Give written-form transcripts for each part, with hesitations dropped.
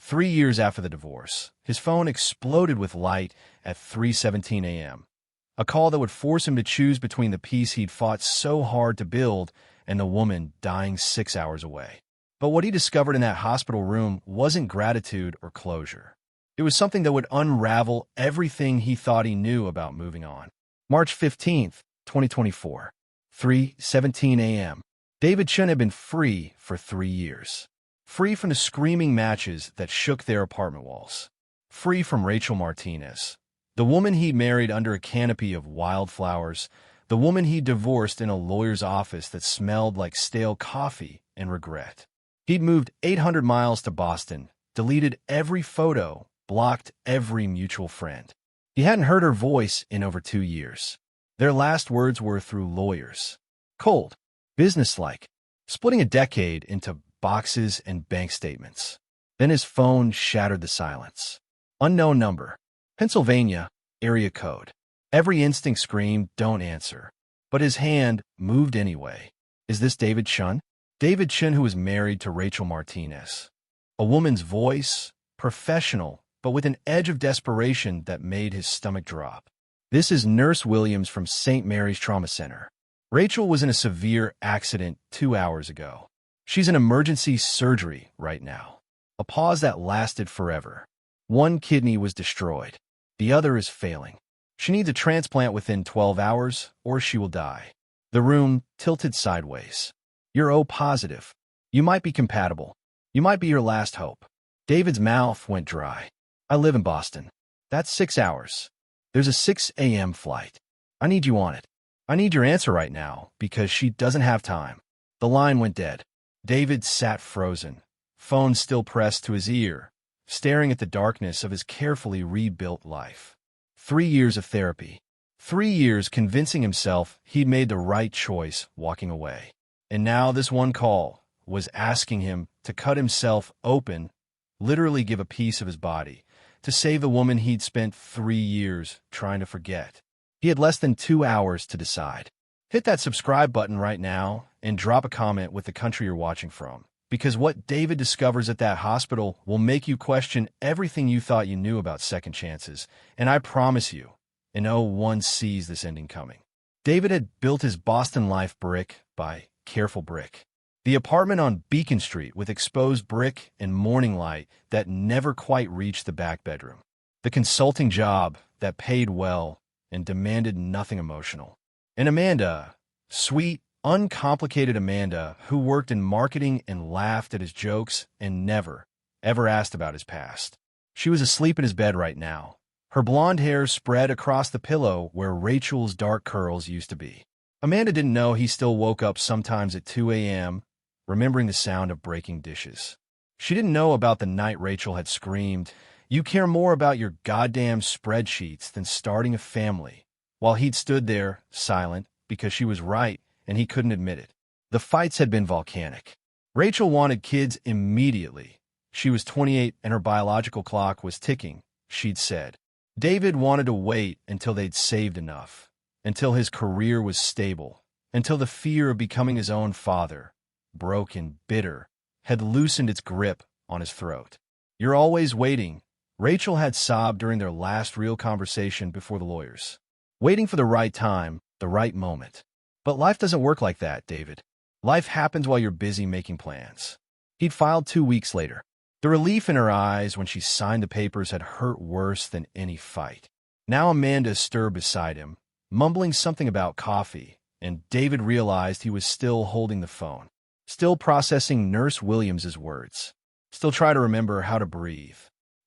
3 years after the divorce, his phone exploded with light at 3:17 a.m. A call that would force him to choose between the peace he'd fought so hard to build and the woman dying 6 hours away. But what he discovered in that hospital room wasn't gratitude or closure. It was something that would unravel everything he thought he knew about moving on. March 15th, 2024, 3:17 a.m. David Chun had been free for 3 years. Free from the screaming matches that shook their apartment walls. Free from Rachel Martinez, the woman he married under a canopy of wildflowers, the woman he divorced in a lawyer's office that smelled like stale coffee and regret. He'd moved 800 miles to Boston, deleted every photo, blocked every mutual friend. He hadn't heard her voice in over 2 years. Their last words were through lawyers. Cold, businesslike, splitting a decade into boxes and bank statements. Then his phone shattered the silence. Unknown number. Pennsylvania, area code. Every instinct screamed, don't answer. But his hand moved anyway. Is this David Chun? David Chun, who was married to Rachel Martinez. A woman's voice, professional, but with an edge of desperation that made his stomach drop. This is Nurse Williams from St. Mary's Trauma Center. Rachel was in a severe accident 2 hours ago. She's in emergency surgery right now. A pause that lasted forever. One kidney was destroyed. The other is failing. She needs a transplant within 12 hours, or she will die. The room tilted sideways. You're O positive. You might be compatible. You might be your last hope. David's mouth went dry. I live in Boston. That's 6 hours. There's a 6 a.m. flight. I need you on it. I need your answer right now, because she doesn't have time. The line went dead. David sat frozen, phone still pressed to his ear, staring at the darkness of his carefully rebuilt life. 3 years of therapy. 3 years convincing himself he'd made the right choice walking away. And now this one call was asking him to cut himself open, literally give a piece of his body, to save the woman he'd spent 3 years trying to forget. He had less than 2 hours to decide. Hit that subscribe button right now and drop a comment with the country you're watching from, because what David discovers at that hospital will make you question everything you thought you knew about second chances, and I promise you, no one sees this ending coming. David had built his Boston life brick by careful brick. The apartment on Beacon Street with exposed brick and morning light that never quite reached the back bedroom. The consulting job that paid well and demanded nothing emotional. And Amanda, sweet, uncomplicated Amanda, who worked in marketing and laughed at his jokes and never, ever asked about his past. She was asleep in his bed right now, her blonde hair spread across the pillow where Rachel's dark curls used to be. Amanda didn't know he still woke up sometimes at 2 a.m., remembering the sound of breaking dishes. She didn't know about the night Rachel had screamed, "You care more about your goddamn spreadsheets than starting a family," while he'd stood there, silent, because she was right, and he couldn't admit it. The fights had been volcanic. Rachel wanted kids immediately. She was 28 and her biological clock was ticking, she'd said. David wanted to wait until they'd saved enough, until his career was stable, until the fear of becoming his own father, broken, bitter, had loosened its grip on his throat. "You're always waiting," Rachel had sobbed during their last real conversation before the lawyers. Waiting for the right time, the right moment. But life doesn't work like that, David. Life happens while you're busy making plans. He'd filed 2 weeks later. The relief in her eyes when she signed the papers had hurt worse than any fight. Now Amanda stirred beside him, mumbling something about coffee, and David realized he was still holding the phone, still processing Nurse Williams's words, still trying to remember how to breathe.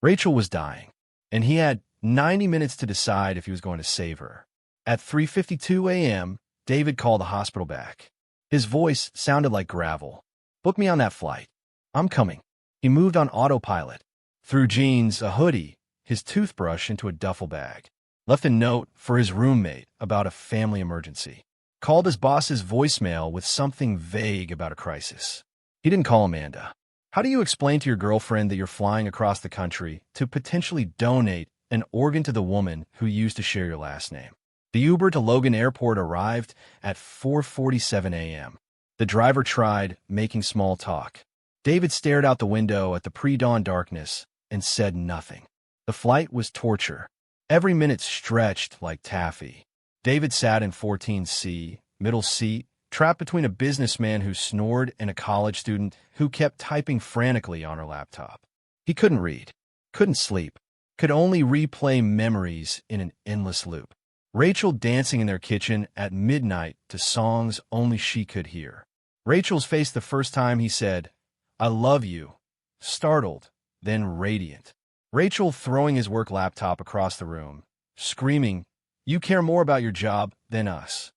Rachel was dying, and he had 90 minutes to decide if he was going to save her. At 3:52 a.m., David called the hospital back. His voice sounded like gravel. "Book me on that flight. I'm coming." He moved on autopilot. Threw jeans, a hoodie, his toothbrush into a duffel bag. Left a note for his roommate about a family emergency. Called his boss's voicemail with something vague about a crisis. He didn't call Amanda. How do you explain to your girlfriend that you're flying across the country to potentially donate an organ to the woman who used to share your last name? The Uber to Logan Airport arrived at 4:47 a.m. The driver tried making small talk. David stared out the window at the pre-dawn darkness and said nothing. The flight was torture. Every minute stretched like taffy. David sat in 14C, middle seat, trapped between a businessman who snored and a college student who kept typing frantically on her laptop. He couldn't read, couldn't sleep, could only replay memories in an endless loop. Rachel dancing in their kitchen at midnight to songs only she could hear. Rachel's face the first time he said, "I love you," startled, then radiant. Rachel throwing his work laptop across the room, screaming, "You care more about your job than us."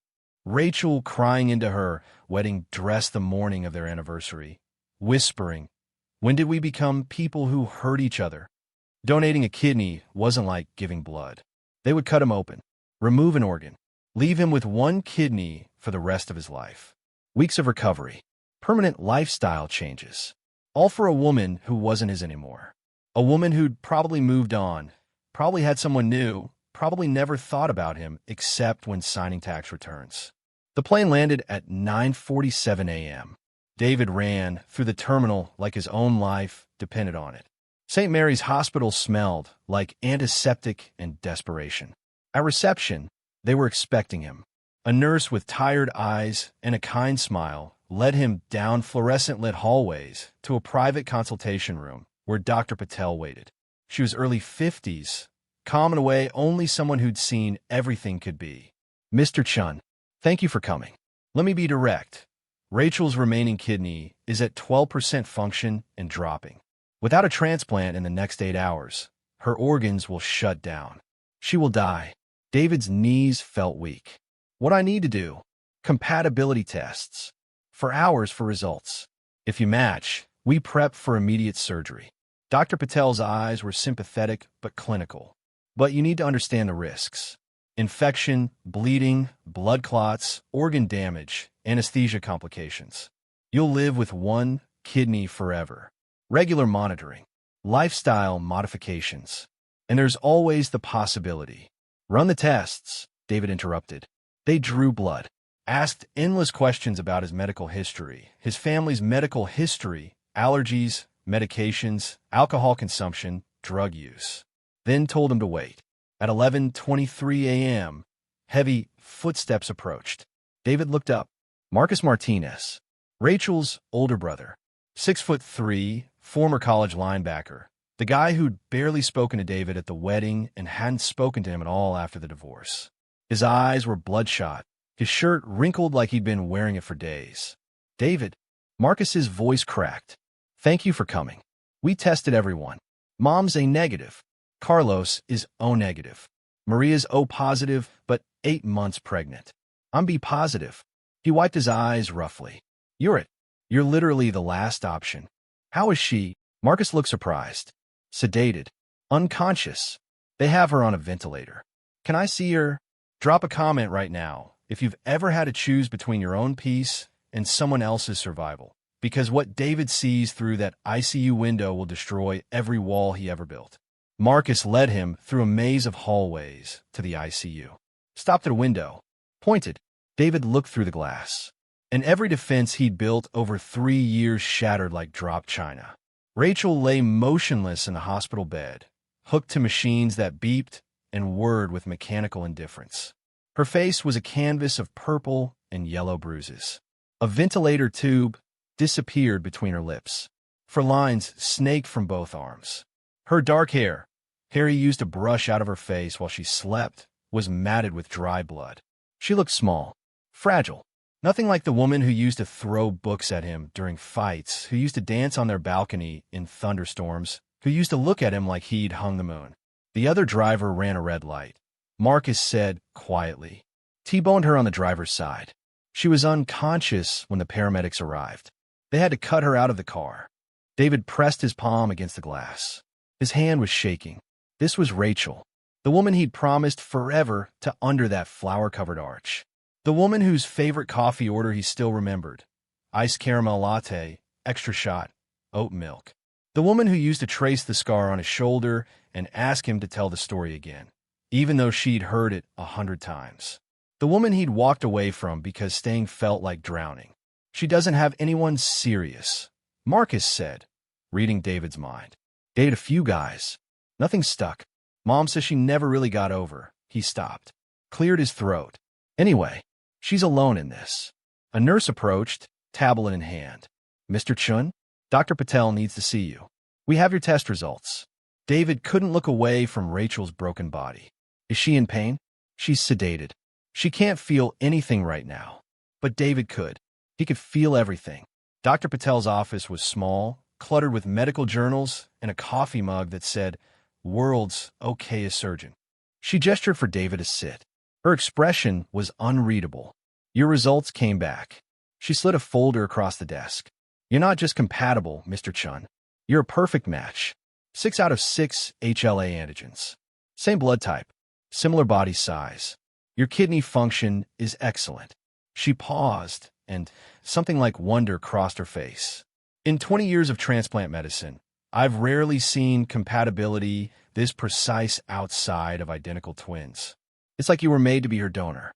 Rachel crying into her wedding dress the morning of their anniversary, whispering, "When did we become people who hurt each other?" Donating a kidney wasn't like giving blood. They would cut him open, remove an organ, leave him with one kidney for the rest of his life. Weeks of recovery, permanent lifestyle changes, all for a woman who wasn't his anymore. A woman who'd probably moved on, probably had someone new, probably never thought about him except when signing tax returns. The plane landed at 9:47 a.m. David ran through the terminal like his own life depended on it. St. Mary's Hospital smelled like antiseptic and desperation. At reception, they were expecting him. A nurse with tired eyes and a kind smile led him down fluorescent-lit hallways to a private consultation room where Dr. Patel waited. She was early 50s, calm in a way only someone who'd seen everything could be. "Mr. Chun, thank you for coming. Let me be direct. Rachel's remaining kidney is at 12% function and dropping. Without a transplant in the next 8 hours, her organs will shut down. She will die." David's knees felt weak. "What I need to do? Compatibility tests. For hours for results. If you match, we prep for immediate surgery." Dr. Patel's eyes were sympathetic but clinical. "But you need to understand the risks. Infection, bleeding, blood clots, organ damage, anesthesia complications. You'll live with one kidney forever. Regular monitoring, lifestyle modifications. And there's always the possibility." "Run the tests," David interrupted. They drew blood, asked endless questions about his medical history, his family's medical history, allergies, medications, alcohol consumption, drug use. Then told him to wait. At 11:23 a.m., heavy footsteps approached. David looked up. Marcus Martinez, Rachel's older brother, 6'3", former college linebacker, the guy who'd barely spoken to David at the wedding and hadn't spoken to him at all after the divorce. His eyes were bloodshot, his shirt wrinkled like he'd been wearing it for days. "David," Marcus's voice cracked. "Thank you for coming. We tested everyone. Mom's A negative. Carlos is O negative. Maria's O positive, but 8 months pregnant. I'm B positive." He wiped his eyes roughly. "You're it. You're literally the last option." "How is she?" Marcus looked surprised. "Sedated. Unconscious. They have her on a ventilator. Can I see her?" Drop a comment right now if you've ever had to choose between your own peace and someone else's survival, because what David sees through that ICU window will destroy every wall he ever built. Marcus led him through a maze of hallways to the ICU. Stopped at a window. Pointed. David looked through the glass. And every defense he'd built over 3 years shattered like dropped china. Rachel lay motionless in the hospital bed, hooked to machines that beeped and whirred with mechanical indifference. Her face was a canvas of purple and yellow bruises. A ventilator tube disappeared between her lips. Fur lines snaked from both arms. Her dark hair he used to brush out of her face while she slept, was matted with dry blood. She looked small, fragile. Nothing like the woman who used to throw books at him during fights, who used to dance on their balcony in thunderstorms, who used to look at him like he'd hung the moon. The other driver ran a red light. Marcus said quietly. T-boned her on the driver's side. She was unconscious when the paramedics arrived. They had to cut her out of the car. David pressed his palm against the glass. His hand was shaking. This was Rachel, the woman he'd promised forever to under that flower-covered arch. The woman whose favorite coffee order he still remembered. Iced caramel latte, extra shot, oat milk. The woman who used to trace the scar on his shoulder and ask him to tell the story again, even though she'd heard it 100 times. The woman he'd walked away from because staying felt like drowning. She doesn't have anyone serious, Marcus said, reading David's mind. Dated a few guys. Nothing stuck. Mom says she never really got over. He stopped. Cleared his throat. Anyway, she's alone in this. A nurse approached, tablet in hand. Mr. Chun, Dr. Patel needs to see you. We have your test results. David couldn't look away from Rachel's broken body. Is she in pain? She's sedated. She can't feel anything right now. But David could. He could feel everything. Dr. Patel's office was small, cluttered with medical journals and a coffee mug that said, "World's okayest surgeon." She gestured for David to sit. Her expression was unreadable. Your results came back. She slid a folder across the desk. You're not just compatible, Mr. Chun. You're a perfect match. 6 out of 6 HLA antigens. Same blood type. Similar body size. Your kidney function is excellent. She paused, and something like wonder crossed her face. In 20 years of transplant medicine, I've rarely seen compatibility this precise outside of identical twins. It's like you were made to be her donor.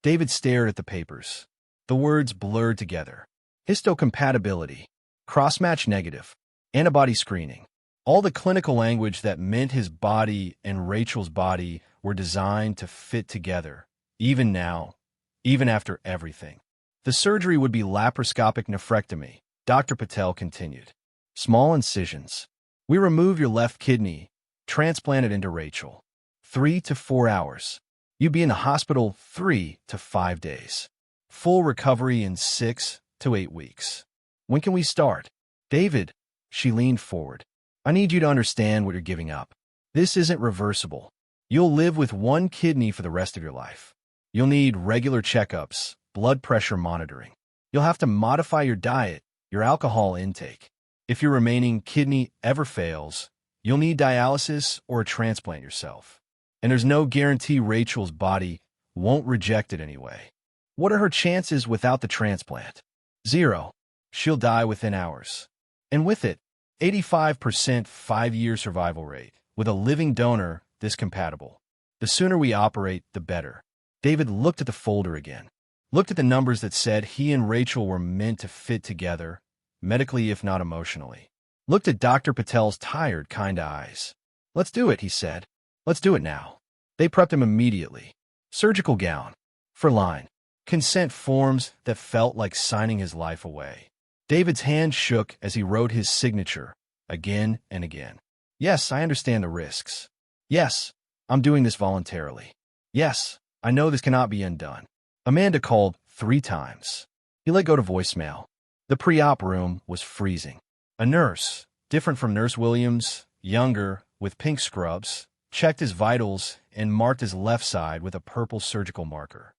David stared at the papers. The words blurred together. Histocompatibility, cross-match negative, antibody screening. All the clinical language that meant his body and Rachel's body were designed to fit together, even now, even after everything. The surgery would be laparoscopic nephrectomy, Dr. Patel continued. Small incisions. We remove your left kidney, transplant it into Rachel. 3 to 4 hours. You'd be in the hospital 3 to 5 days. Full recovery in 6 to 8 weeks. When can we start? David, she leaned forward. I need you to understand what you're giving up. This isn't reversible. You'll live with one kidney for the rest of your life. You'll need regular checkups, blood pressure monitoring. You'll have to modify your diet, your alcohol intake. If your remaining kidney ever fails, you'll need dialysis or a transplant yourself. And there's no guarantee Rachel's body won't reject it anyway. What are her chances without the transplant? 0. She'll die within hours. And with it, 85% 5-year survival rate. With a living donor this compatible. The sooner we operate, the better. David looked at the folder again. Looked at the numbers that said he and Rachel were meant to fit together, medically if not emotionally. Looked at Dr. Patel's tired, kind eyes. Let's do it, he said. Let's do it now. They prepped him immediately. Surgical gown. For line. Consent forms that felt like signing his life away. David's hand shook as he wrote his signature, again and again. Yes, I understand the risks. Yes, I'm doing this voluntarily. Yes, I know this cannot be undone. Amanda called 3 times. He let go to voicemail. The pre-op room was freezing. A nurse, different from Nurse Williams, younger, with pink scrubs, checked his vitals and marked his left side with a purple surgical marker.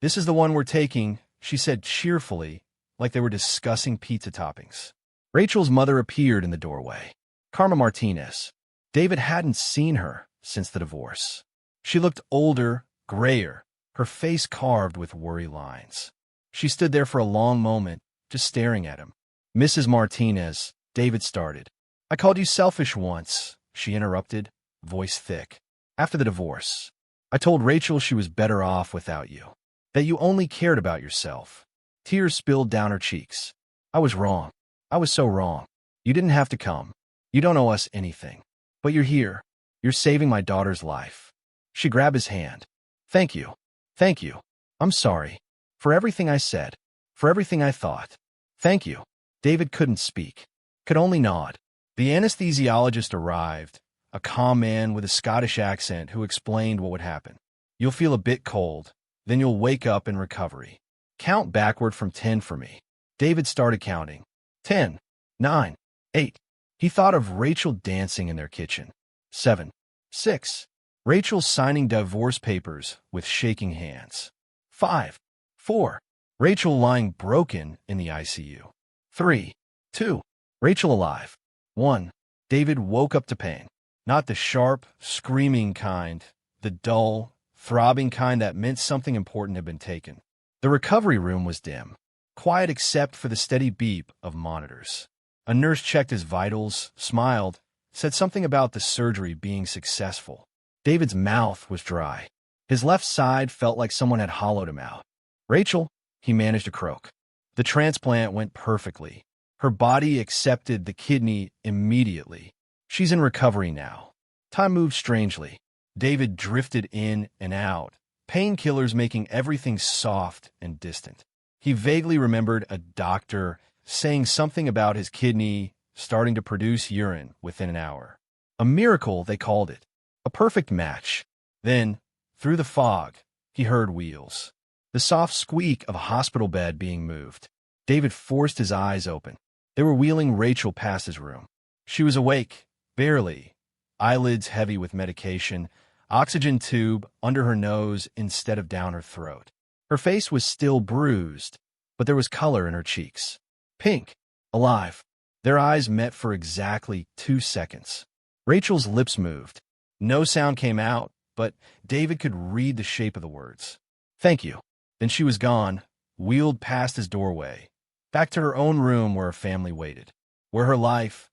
This is the one we're taking, she said cheerfully, like they were discussing pizza toppings. Rachel's mother appeared in the doorway. Karma Martinez. David hadn't seen her since the divorce. She looked older, grayer, her face carved with worry lines. She stood there for a long moment, just staring at him. Mrs. Martinez, David started. I called you selfish once, she interrupted, voice thick. After the divorce, I told Rachel she was better off without you, that you only cared about yourself. Tears spilled down her cheeks. I was wrong. I was so wrong. You didn't have to come. You don't owe us anything. But you're here. You're saving my daughter's life. She grabbed his hand. Thank you. Thank you. I'm sorry. For everything I said. For everything I thought. Thank you. David couldn't speak. Could only nod. The anesthesiologist arrived, a calm man with a Scottish accent who explained what would happen. You'll feel a bit cold, then you'll wake up in recovery. Count backward from 10 for me. David started counting. 10, 9, 8. He thought of Rachel dancing in their kitchen. 7, 6. Rachel signing divorce papers with shaking hands. 5, 4. Rachel lying broken in the ICU. 3, 2. Rachel alive. 1. David woke up to pain. Not the sharp, screaming kind, the dull, throbbing kind that meant something important had been taken. The recovery room was dim, quiet except for the steady beep of monitors. A nurse checked his vitals, smiled, said something about the surgery being successful. David's mouth was dry. His left side felt like someone had hollowed him out. Rachel, he managed to croak. The transplant went perfectly. Her body accepted the kidney immediately. She's in recovery now. Time moved strangely. David drifted in and out, painkillers making everything soft and distant. He vaguely remembered a doctor saying something about his kidney starting to produce urine within an hour. A miracle, they called it. A perfect match. Then, through the fog, he heard wheels. The soft squeak of a hospital bed being moved. David forced his eyes open. They were wheeling Rachel past his room. She was awake, barely, eyelids heavy with medication, oxygen tube under her nose instead of down her throat. Her face was still bruised, but there was color in her cheeks. Pink, alive. Their eyes met for exactly 2 seconds. Rachel's lips moved. No sound came out, but David could read the shape of the words. Thank you. Then she was gone, wheeled past his doorway, back to her own room where her family waited, where her life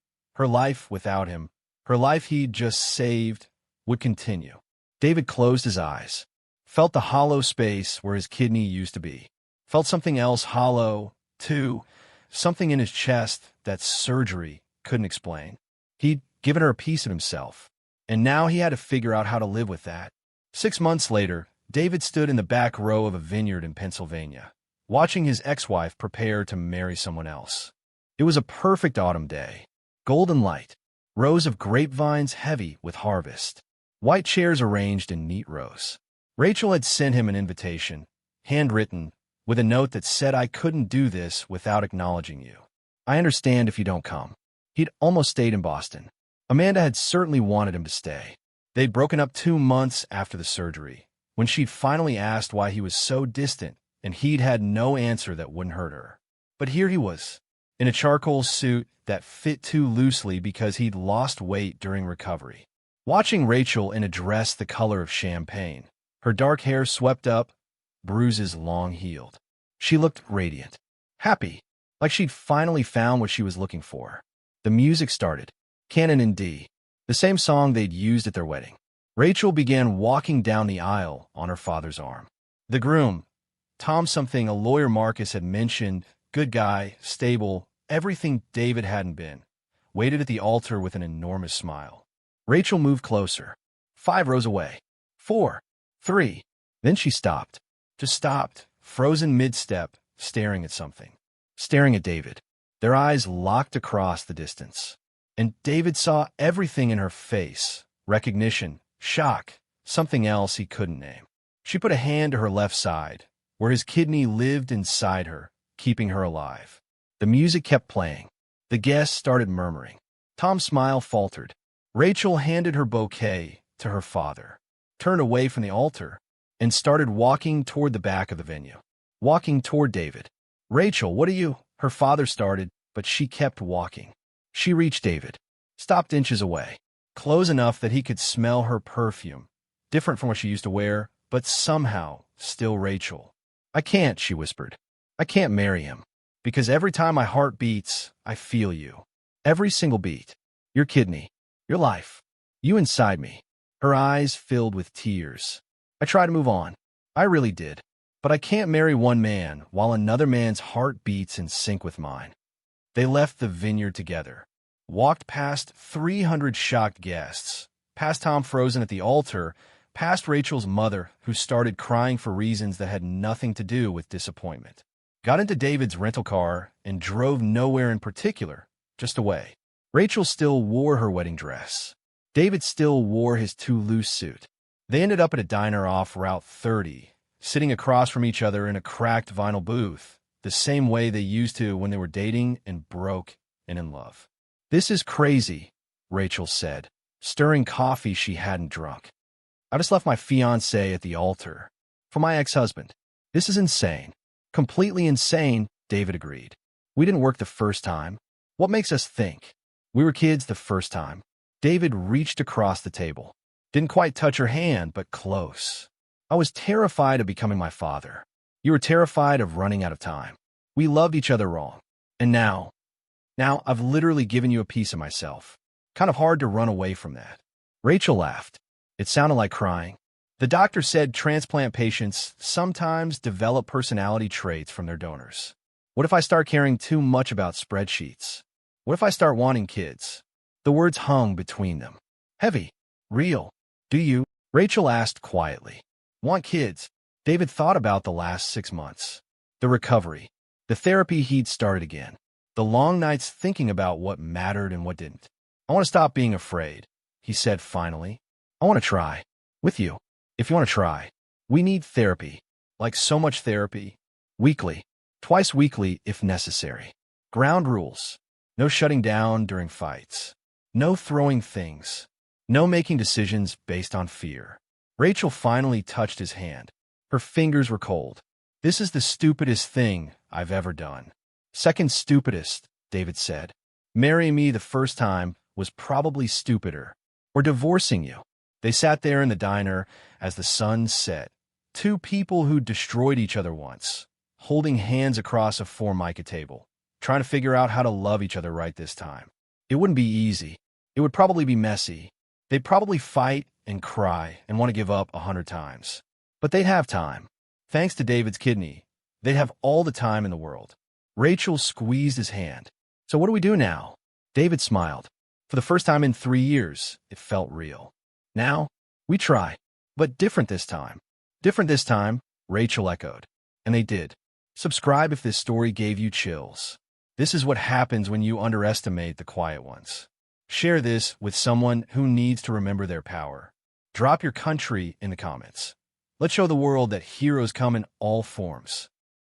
without him, her life he'd just saved, would continue. David closed his eyes, felt the hollow space where his kidney used to be, felt something else hollow, too, something in his chest that surgery couldn't explain. He'd given her a piece of himself, and now he had to figure out how to live with that. 6 months later, David stood in the back row of a vineyard in Pennsylvania, watching his ex-wife prepare to marry someone else. It was a perfect autumn day. Golden light, rows of grapevines heavy with harvest, white chairs arranged in neat rows. Rachel had sent him an invitation, handwritten, with a note that said, "I couldn't do this without acknowledging you. I understand if you don't come." He'd almost stayed in Boston. Amanda had certainly wanted him to stay. They'd broken up 2 months after the surgery, when she'd finally asked why he was so distant, and he'd had no answer that wouldn't hurt her. But here he was, in a charcoal suit that fit too loosely because he'd lost weight during recovery, watching Rachel in a dress the color of champagne, her dark hair swept up, bruises long healed. She looked radiant, happy, like she'd finally found what she was looking for. The music started, Canon in D, the same song they'd used at their wedding. Rachel began walking down the aisle on her father's arm. The groom, Tom something a lawyer Marcus had mentioned, good guy, stable, everything David hadn't been, waited at the altar with an enormous smile. Rachel moved closer, 5 rows away, 4, 3. Then she stopped, just stopped, frozen mid-step, staring at something, staring at David. Their eyes locked across the distance. And David saw everything in her face, recognition, shock, something else he couldn't name. She put a hand to her left side, where his kidney lived inside her, keeping her alive. The music kept playing. The guests started murmuring. Tom's smile faltered. Rachel handed her bouquet to her father, turned away from the altar, and started walking toward the back of the venue, walking toward David. "Rachel, what are you?" Her father started, but she kept walking. She reached David, stopped inches away, close enough that he could smell her perfume, different from what she used to wear, but somehow still Rachel. "I can't," she whispered. "I can't marry him, because every time my heart beats, I feel you. Every single beat. Your kidney. Your life. You inside me." Her eyes filled with tears. "I tried to move on. I really did. But I can't marry one man while another man's heart beats in sync with mine." They left the vineyard together, walked past 300 shocked guests, past Tom frozen at the altar, past Rachel's mother, who started crying for reasons that had nothing to do with disappointment, got into David's rental car and drove nowhere in particular, just away. Rachel still wore her wedding dress. David still wore his too loose suit. They ended up at a diner off Route 30, sitting across from each other in a cracked vinyl booth, the same way they used to when they were dating and broke and in love. "This is crazy," Rachel said, stirring coffee she hadn't drunk. "I just left my fiancé at the altar for my ex-husband. This is insane. Completely insane," David agreed. "We didn't work the first time. What makes us think? We were kids the first time." David reached across the table. Didn't quite touch her hand, but close. "I was terrified of becoming my father. You were terrified of running out of time. We loved each other wrong. And now I've literally given you a piece of myself. Kind of hard to run away from that." Rachel laughed. It sounded like crying. "The doctor said transplant patients sometimes develop personality traits from their donors. What if I start caring too much about spreadsheets? What if I start wanting kids? The words hung between them. Heavy. Real. Do you? Rachel asked quietly. Want kids? David thought about the last 6 months. The recovery. The therapy he'd started again. The long nights thinking about what mattered and what didn't. I want to stop being afraid, he said finally. I want to try. With you. If you want to try. We need therapy. Like so much therapy. Weekly. Twice weekly if necessary. Ground rules. No shutting down during fights. No throwing things. No making decisions based on fear. Rachel finally touched his hand. Her fingers were cold. This is the stupidest thing I've ever done. Second stupidest, David said. Marrying me the first time was probably stupider. Or divorcing you. They sat there in the diner as the sun set. Two people who destroyed each other once, holding hands across a Formica table, trying to figure out how to love each other right this time. It wouldn't be easy. It would probably be messy. They'd probably fight and cry and want to give up 100 times. But they'd have time. Thanks to David's kidney, they'd have all the time in the world. Rachel squeezed his hand. So what do we do now? David smiled. For the first time in 3 years, it felt real. Now, we try. But different this time. Different this time, Rachel echoed. And they did. Subscribe if this story gave you chills. This is what happens when you underestimate the quiet ones. Share this with someone who needs to remember their power. Drop your country in the comments. Let's show the world that heroes come in all forms.